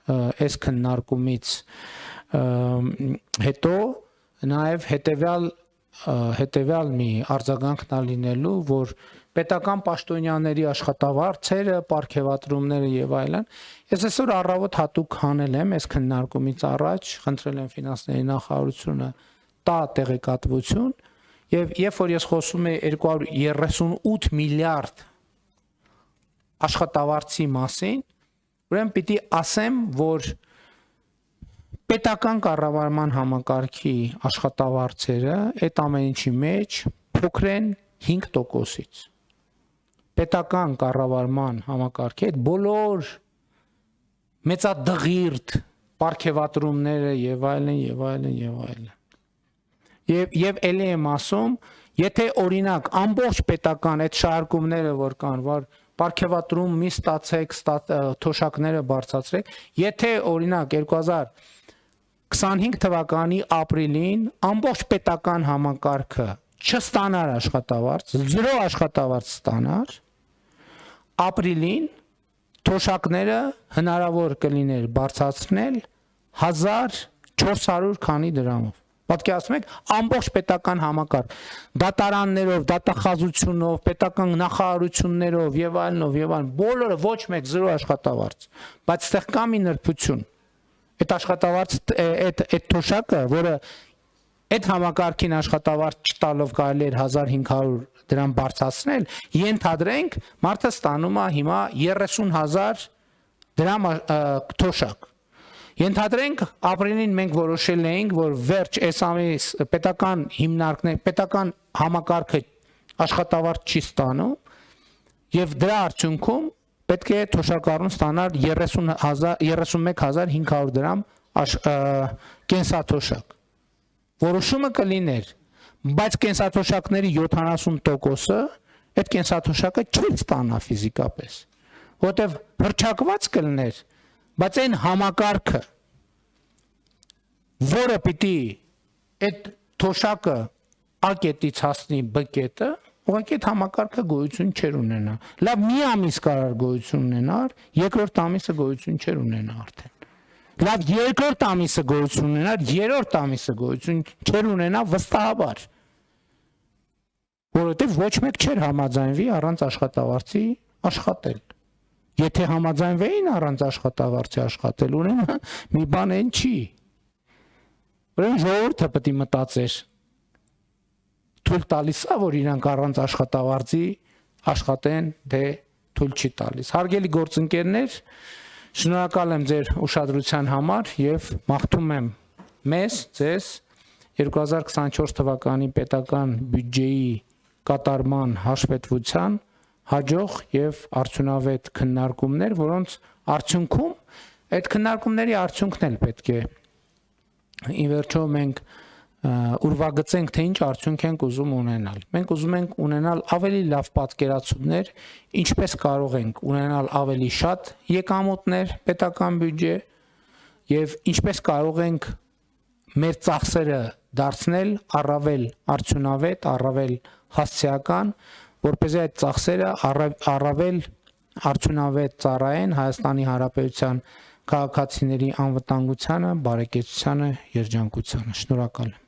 այս քննարկումից հետո նաև հետևյալ մի արձագանքն է լինելու, որ պետական պաշտոնյաների աշխատավարձերը, պարգևատրումները եւ այլն, ես այսօր առավոտ հատուկ հանել եմ այս քննարկումից առաջ, խնդրել եմ ֆինանսների նախարարությունը տա տեղեկատվություն եւ երբ որ ես խոսում եմ 238 միլիարդ աշխատավարձի մասին, ուրեմն պիտի ասեմ, որ պետական կառավարման համակարգի աշխատավարձերը այդ ամեն ինչի մեջ փոքր են 5%-ից։ Պետական կառավարման համակարգի այդ բոլոր մեծադղիրդ պարգևատրումները եւ այլն։ Եվ ելի եմ ասում, եթե օրինակ ամբողջ պետական այդ շարժումները որ կան, որ պարգևատրում մի ստացեք, թոշակները բարձրացրեք, եթե օրինակ 2025 թվականի ապրիլին ամբողջ պետական համակարգը չստանար աշխատավարձ, 0 աշխատավարձ ստանար, ապրիլին թոշակները հնարավոր կլիներ բարձրացնել 1400 քանի դրամով։ Պատկերացնում եք, ամբողջ պետական համակարգ, դատարաններով, դատախազությունով, պետական նախարարություններով եւ այլն, բոլորը ոչ մեկ 0 աշխատավարձ, բայց այդտեղ կա մի նրբություն։ Այդ աշխատավարձ, այդ թոշակը, որը այդ համակարգին աշխատավարձ չտալով կարելի էր 1500 դրամ բարձրացնել, ենթադրենք մարդը ստանում է հիմա 30000 դրամ թոշակ։ Ենթադրենք ապրիլին մենք որոշել էինք, որ վերջ այս ամիս պետական հիմնարկներ, պետական համակարգը աշխատավարձ չի ստանում եւ դրա արդյունքում պետք է թոշակառուն ստանալ 31500 դրամ կենսաթոշակ։ Որոշումը կլիներ, բայց կենսաթոշակների 70%-ը այդ կենսաթոշակը չի ստանա ֆիզիկապես, որտեվ հռչակված կլներ, բայց այն համակարգը, որը պիտի այդ թոշակը A կետից հասնի B կետը, ուղղակի այդ համակարգը գոյություն չէր ունենա։ Լավ, մի ամիս կարող գոյություն ունենար, երկրորդ ամիսը գոյություն չէր ունենա արդեն։ Լավ, երկրորդ ամիսը գոյություն ունենար, երրորդ ամիսը գոյություն չէր ունենա վստահաբար։ Որովհետև ոչ մեկ չէր համաձայնվի առանց աշխատավարձի աշխատել։ Եթե համաձայնվեին առանց աշխատավարձի աշխատել, ուրեմն մի բան այն չի։ Ուրեմն ժողովուրդը պետք է մտածեր, թույլ տալիս է, որ իրանք առանց աշխատավարձի աշխատեն, դե թույլ չի տալիս։ Հարգելի գործընկերներ, շնորհակալ եմ ձեր ուշադրության համար եւ մաղթում եմ մեզ, ձեզ 2024 թվականի պետական բյուջեի կատարման հաշվետվության հաջող եւ արդյունավետ քննարկումներ, որոնց արդյունքում այդ քննարկումների արդյունքն էլ պետք է ի վերջո մենք ուրվագծենք, թե ինչ արդյունք ենք ուզում ունենալ։ Մենք ուզում ենք ունենալ ավելի լավ պատկերացումներ, ինչպես կարող ենք ունենալ ավելի շատ եկամուտներ պետական բյուջե եւ ինչպես կարող ենք մեր ծախսերը դարձնել առավել արդյունավետ, առավել հասցեական, որպեսզի այդ ծախսերը առավել արդյունավետ ծառայեն Հայաստանի Հանրապետության քաղաքացիների անվտանգությանը, բարեկեցությանը, երջանկությանը։ Շնորհակալ եմ։